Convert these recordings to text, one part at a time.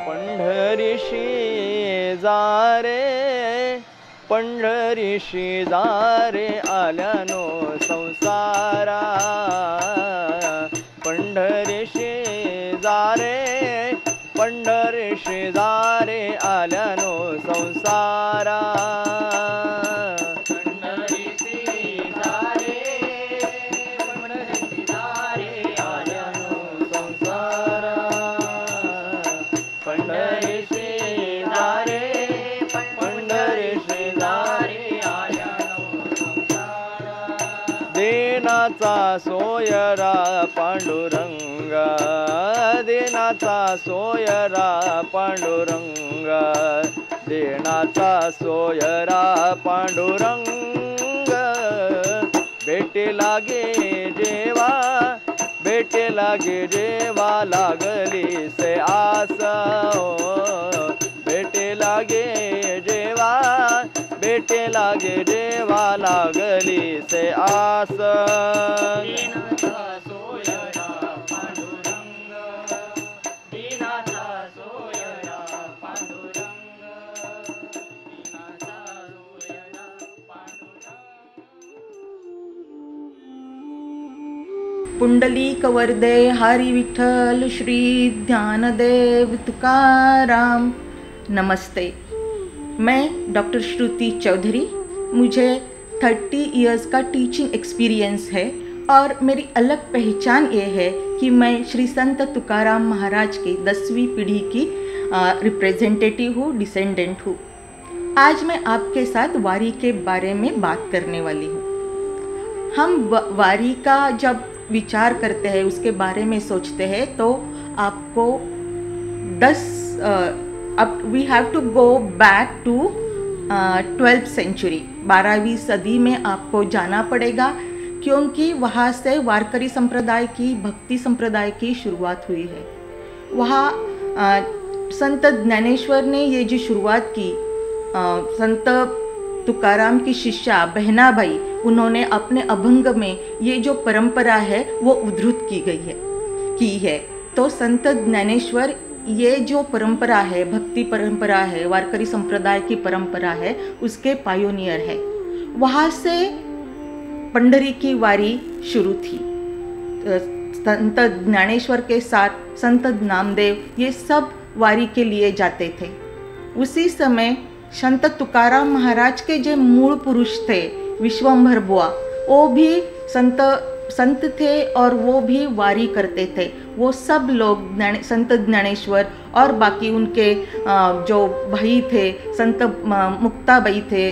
पंढरीशी जारे, पंढरीशी जारे आल्यानो संसारा, पंढरीशी जारे, पंढरीशी जारे आल्यानो संसारा, पंढरीशी जारे, पंढरीशी जारे आल्यानो संसारा, पंढरीशी जारे, पंढरीशी जारे आल्यानो संसारा, देनाचा सोयरा पांडुरंग, देनाचा सोयरा पांडुरंग, देनाचा सोयरा पांडुरंग, भेटे लागे जेवा, भेटे लागे जेवा लागली से आस, भेटे लागे जेवा, भेटे लागे जेवा लागली से आस, दीनाचा सोयरा पांडुरंग, दीनाचा सोयरा पांडुरंग, दीनाचा सोयरा पांडुरंग। पुंडलिक वरदे हरि विठ्ठल श्री ज्ञानदेव तुकाराम। नमस्ते, मैं डॉक्टर श्रुति चौधरी। मुझे 30 इयर्स का टीचिंग एक्सपीरियंस है और मेरी अलग पहचान ये है कि मैं श्री संत तुकाराम महाराज की 10वीं पीढ़ी की रिप्रेजेंटेटिव हूँ, डिसेंडेंट हूँ। आज मैं आपके साथ वारी के बारे में बात करने वाली हूँ। हम वारी का जब विचार करते हैं, उसके बारे में सोचते हैं, तो आपको 10 अब we have to go back to 12th century, 12वीं सदी में आपको जाना पड़ेगा, क्योंकि वहाँ से वारकरी संप्रदाय की, भक्ति संप्रदाय की शुरुआत हुई है। वहाँ संत ज्ञानेश्वर ने ये जो शुरुआत की, संत तुकाराम की शिष्या बहनाबाई, उन्होंने अपने अभंग में ये जो परंपरा है वो उद्धृत की है। तो संत ज्ञानेश्वर ये जो परंपरा है, भक्ति परंपरा है, वारकरी संप्रदाय की परंपरा है, उसके पायोनियर है। वहाँ से पंढरी की वारी शुरू थी। संत ज्ञानेश्वर के साथ संत नामदेव ये सब वारी के लिए जाते थे। उसी समय संत तुकाराम महाराज के जो मूल पुरुष थे, विश्वंभर बुआ, वो भी संत थे और वो भी वारी करते थे। वो सब लोग संत ज्ञानेश्वर और बाकी उनके जो भाई थे, संत मुक्ताबाई थे,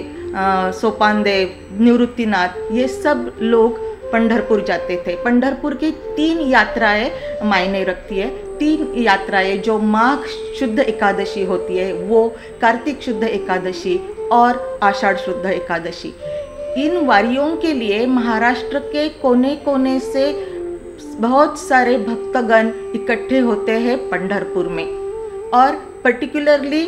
सोपानदेव, निवृत्तिनाथ, ये सब लोग पंढरपुर जाते थे। पंढरपुर की 3 यात्राएं मायने रखती है। 3 यात्राएं जो माघ शुद्ध एकादशी होती है, वो कार्तिक शुद्ध एकादशी और आषाढ़ शुद्ध एकादशी। इन वारियों के लिए महाराष्ट्र के कोने कोने से बहुत सारे भक्तगण इकट्ठे होते हैं पंढरपुर में, और पर्टिकुलरली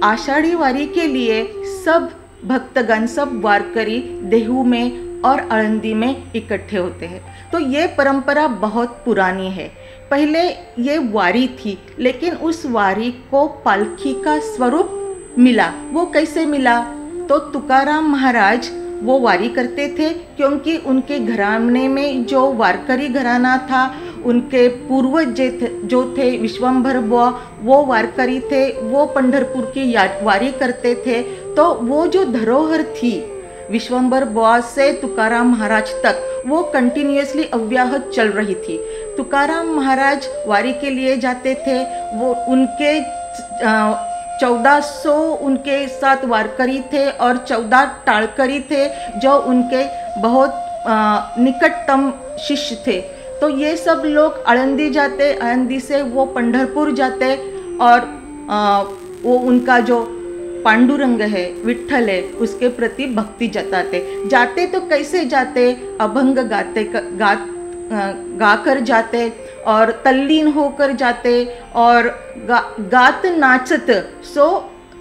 आषाढ़ी वारी के लिए सब भक्तगण, सब वारकरी देहू में और आळंदी में इकट्ठे होते हैं। तो ये परंपरा बहुत पुरानी है। पहले ये वारी थी, लेकिन उस वारी को पालखी का स्वरूप मिला। वो कैसे मिला? तो तुकाराम महाराज वो वारी करते थे, क्योंकि उनके घराने में जो वारकरी घराना था, उनके पूर्वज जो थे विश्वंभर बुआ, वो वारकरी थे, वो पंढरपुर की वारी करते थे। तो वो जो धरोहर थी विश्वंभर बुआ से तुकाराम महाराज तक, वो कंटिन्यूअसली अव्याहत चल रही थी। तुकाराम महाराज वारी के लिए जाते थे, वो उनके 1400 उनके साथ वारकरी थे और 14 टाळकरी थे जो उनके बहुत निकटतम शिष्य थे। तो ये सब लोग आळंदी जाते, आळंदी से वो पंढरपुर जाते और वो उनका जो पांडुरंग है, विठ्ठल है, उसके प्रति भक्ति जाते तो कैसे जाते? अभंग गाकर जाते और तल्लीन होकर जाते और गात नाचत। सो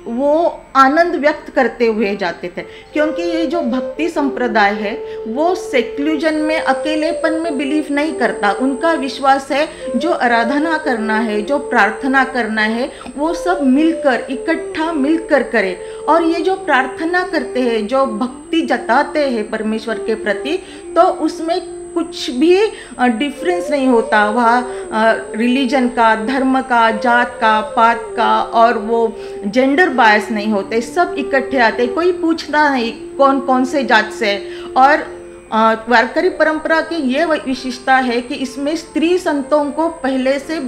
वो आनंद व्यक्त करते हुए जाते थे, क्योंकि ये जो भक्ति संप्रदाय है वो सेक्लूजन में, अकेलेपन में बिलीव नहीं करता। उनका विश्वास है जो आराधना करना है, जो प्रार्थना करना है, वो सब मिलकर, इकट्ठा मिलकर करे। और ये जो प्रार्थना करते हैं, जो भक्ति जताते हैं परमेश्वर के प्रति, तो उसमें कुछ भी डिफरेंस नहीं होता। वहाँ रिलीजन का, धर्म का, जात का, पात का और वो जेंडर बायस नहीं होते, सब इकट्ठे आते, कोई पूछता नहीं कौन कौन से जात से। और वारकरी परंपरा की ये विशेषता है कि इसमें स्त्री संतों को पहले से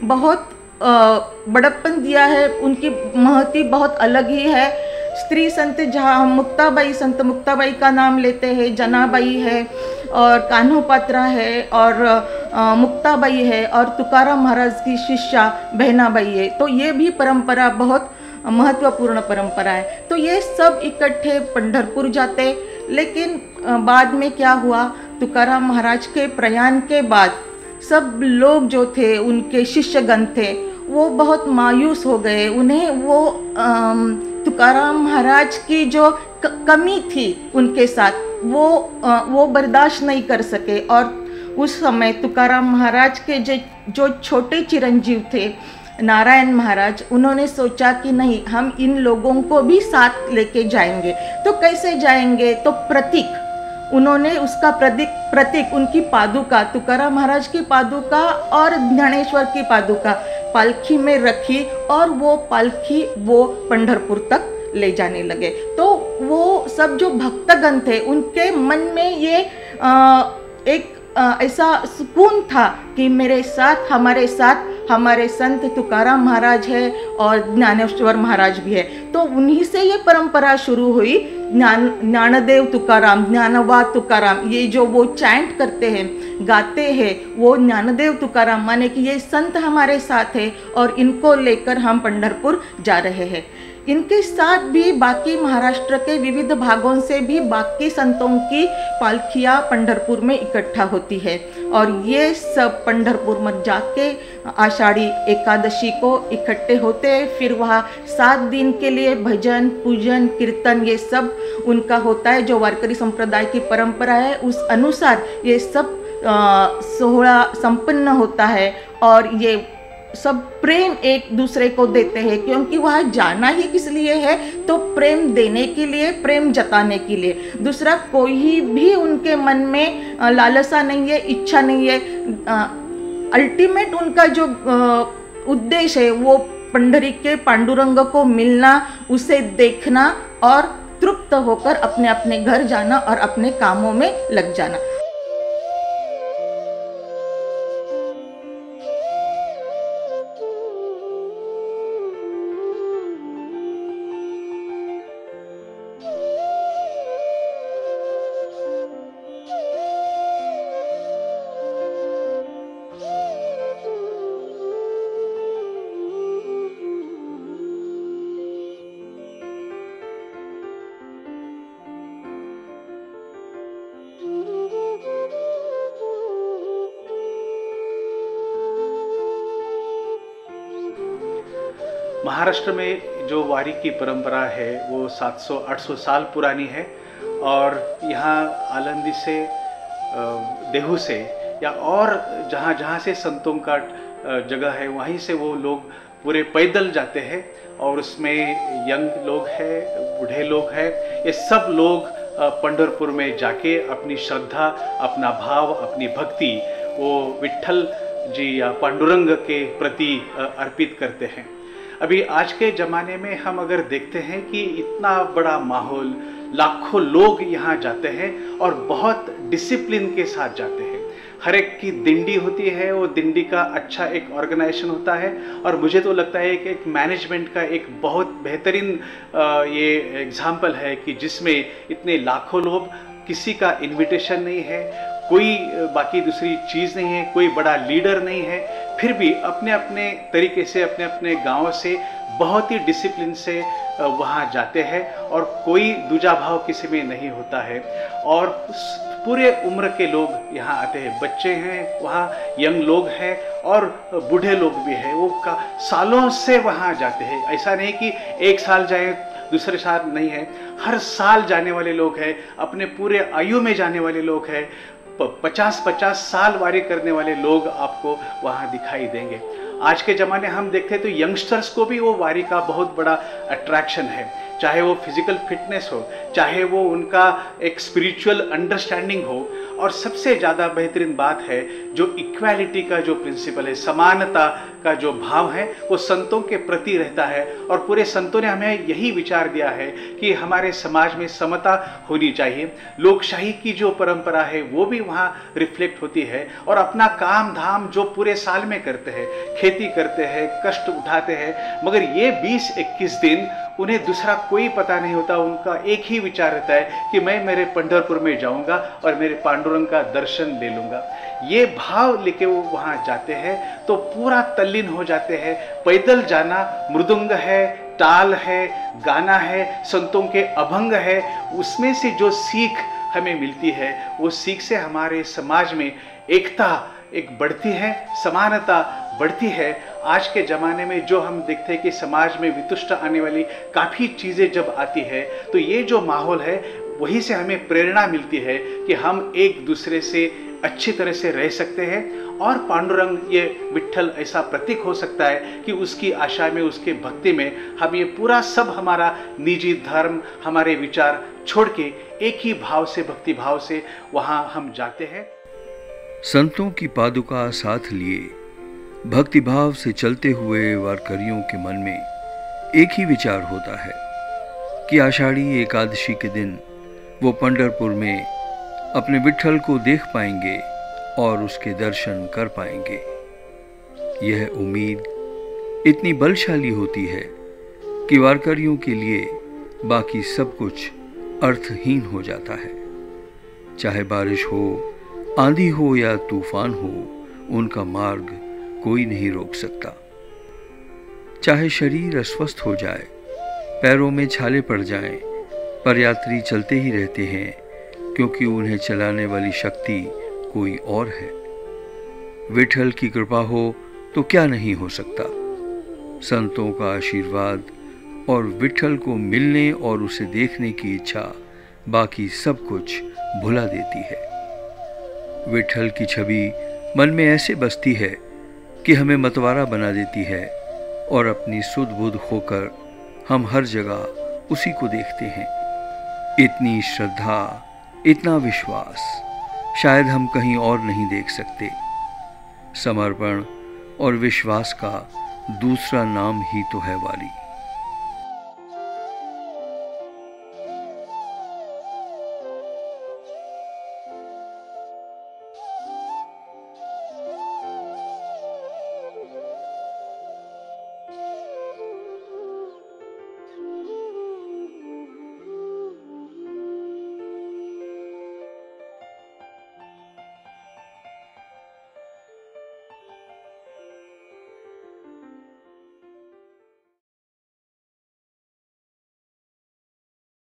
बहुत बड़प्पन दिया है, उनकी महती बहुत अलग ही है। स्त्री संत जहाँ हम मुक्ताबाई, संत मुक्ताबाई का नाम लेते हैं, जनाबाई है और कान्होपात्रा है और मुक्ताबाई है और तुकाराम महाराज की शिष्या बहनाबाई है, तो ये भी परंपरा बहुत महत्वपूर्ण परंपरा है। तो ये सब इकट्ठे पंढरपुर जाते। लेकिन बाद में क्या हुआ, तुकाराम महाराज के प्रयाण के बाद सब लोग जो थे, उनके शिष्यगण थे, वो बहुत मायूस हो गए। उन्हें वो तुकाराम महाराज की जो कमी थी उनके साथ, वो बर्दाश्त नहीं कर सके। और उस समय तुकाराम महाराज के जो छोटे चिरंजीव थे, नारायण महाराज, उन्होंने सोचा कि नहीं, हम इन लोगों को भी साथ लेके जाएंगे। तो कैसे जाएंगे, तो प्रतीक, उन्होंने उसका प्रतीक उनकी पादुका, तुकाराम महाराज की पादुका और ज्ञानेश्वर की पादुका पालखी में रखी और वो पालखी वो पंढरपुर तक ले जाने लगे। तो वो सब जो भक्तगण थे, उनके मन में ये एक ऐसा सुकून था कि मेरे साथ, हमारे संत तुकाराम महाराज है और ज्ञानेश्वर महाराज भी है। तो उन्हीं से ये परंपरा शुरू हुई, ज्ञानदेव तुकाराम, ज्ञानवा तुकाराम, ये जो वो चैंट करते हैं, गाते हैं, वो ज्ञानदेव तुकाराम, माने कि ये संत हमारे साथ है और इनको लेकर हम पंढरपुर जा रहे हैं। इनके साथ भी बाकी महाराष्ट्र के विविध भागों से भी बाकी संतों की पालखियाँ पंढरपुर में इकट्ठा होती है और ये सब पंढरपुर में जाके आषाढ़ी एकादशी को इकट्ठे होते हैं। फिर वहाँ 7 दिन के लिए भजन, पूजन, कीर्तन, ये सब उनका होता है। जो वारकरी संप्रदाय की परंपरा है उस अनुसार ये सब सोहला संपन्न होता है और ये सब प्रेम एक दूसरे को देते हैं, क्योंकि वहाँ जाना ही किस लिए है, तो प्रेम देने के लिए, प्रेम जताने के लिए। दूसरा कोई भी उनके मन में लालसा नहीं है, इच्छा नहीं है। अल्टीमेट उनका जो उद्देश्य है वो पंढरी के पांडुरंग को मिलना, उसे देखना और तृप्त होकर अपने अपने घर जाना और अपने कामों में लग जाना। महाराष्ट्र में जो वारी की परंपरा है वो 700-800 साल पुरानी है और यहाँ आलंदी से, देहू से या और जहाँ जहाँ से संतों का जगह है वहीं से वो लोग पूरे पैदल जाते हैं और उसमें यंग लोग हैं, बूढ़े लोग हैं, ये सब लोग पंढरपुर में जाके अपनी श्रद्धा, अपना भाव, अपनी भक्ति वो विट्ठल जी या पांडुरंग के प्रति अर्पित करते हैं। अभी आज के ज़माने में हम अगर देखते हैं कि इतना बड़ा माहौल, लाखों लोग यहाँ जाते हैं और बहुत डिसिप्लिन के साथ जाते हैं। हर एक की दिंडी होती है, वो दिंडी का अच्छा एक ऑर्गेनाइजेशन होता है और मुझे तो लगता है कि एक मैनेजमेंट का एक बहुत बेहतरीन ये एग्जाम्पल है कि जिसमें इतने लाखों लोग, किसी का इनविटेशन नहीं है, कोई बाकी दूसरी चीज़ नहीं है, कोई बड़ा लीडर नहीं है, फिर भी अपने अपने तरीके से, अपने अपने गांव से बहुत ही डिसिप्लिन से वहाँ जाते हैं और कोई दूजा भाव किसी में नहीं होता है। और पूरे उम्र के लोग यहाँ आते हैं, बच्चे हैं वहाँ, यंग लोग हैं और बूढ़े लोग भी हैं। वो सालों से वहाँ जाते हैं। ऐसा नहीं कि एक साल जाए दूसरे साल नहीं है, हर साल जाने वाले लोग हैं, अपने पूरे आयु में जाने वाले लोग हैं। 50-50 साल वारी करने वाले लोग आपको वहाँ दिखाई देंगे। आज के ज़माने हम देखते हैं तो यंगस्टर्स को भी वो वारी का बहुत बड़ा अट्रैक्शन है, चाहे वो फिजिकल फिटनेस हो, चाहे वो उनका एक स्पिरिचुअल अंडरस्टैंडिंग हो, और सबसे ज़्यादा बेहतरीन बात है जो इक्वालिटी का जो प्रिंसिपल है, समानता का जो भाव है, वो संतों के प्रति रहता है। और पूरे संतों ने हमें यही विचार दिया है कि हमारे समाज में समता होनी चाहिए। लोकशाही की जो परंपरा है वो भी वहाँ रिफ्लेक्ट होती है, और अपना काम धाम जो पूरे साल में करते हैं, खेती करते हैं, कष्ट उठाते हैं, मगर ये 20-21 दिन उन्हें दूसरा कोई पता नहीं होता। उनका एक ही विचार रहता है कि मैं मेरे पंढरपुर में जाऊंगा और मेरे पांडुरंग का दर्शन ले लूंगा। ये भाव लेके वो वहाँ जाते हैं तो पूरा तल्लीन हो जाते हैं। पैदल जाना, मृदंग है, ताल है, गाना है, संतों के अभंग है, उसमें से जो सीख हमें मिलती है, वो सीख से हमारे समाज में एकता एक बढ़ती है, समानता बढ़ती है। आज के ज़माने में जो हम देखते हैं कि समाज में वितुष्ट आने वाली काफ़ी चीज़ें जब आती है, तो ये जो माहौल है वहीं से हमें प्रेरणा मिलती है कि हम एक दूसरे से अच्छी तरह से रह सकते हैं। और पांडुरंग, ये विट्ठल ऐसा प्रतीक हो सकता है कि उसकी आशा में, उसके भक्ति में हम ये पूरा सब हमारा निजी धर्म, हमारे विचार छोड़ के एक ही भाव से, भक्ति भाव से वहाँ हम जाते हैं। संतों की पादुका साथ लिए भक्तिभाव से चलते हुए वारकरियों के मन में एक ही विचार होता है कि आषाढ़ी एकादशी के दिन वो पंढरपुर में अपने विट्ठल को देख पाएंगे और उसके दर्शन कर पाएंगे। यह उम्मीद इतनी बलशाली होती है कि वारकरियों के लिए बाकी सब कुछ अर्थहीन हो जाता है। चाहे बारिश हो, आंधी हो या तूफान हो, उनका मार्ग कोई नहीं रोक सकता। चाहे शरीर अस्वस्थ हो जाए, पैरों में छाले पड़ जाएं, पर यात्री चलते ही रहते हैं, क्योंकि उन्हें चलाने वाली शक्ति कोई और है। विट्ठल की कृपा हो तो क्या नहीं हो सकता। संतों का आशीर्वाद और विट्ठल को मिलने और उसे देखने की इच्छा बाकी सब कुछ भुला देती है। विट्ठल की छवि मन में ऐसे बसती है कि हमें मतवारा बना देती है, और अपनी सुध बुध खोकर हम हर जगह उसी को देखते हैं। इतनी श्रद्धा, इतना विश्वास शायद हम कहीं और नहीं देख सकते। समर्पण और विश्वास का दूसरा नाम ही तो है वारी।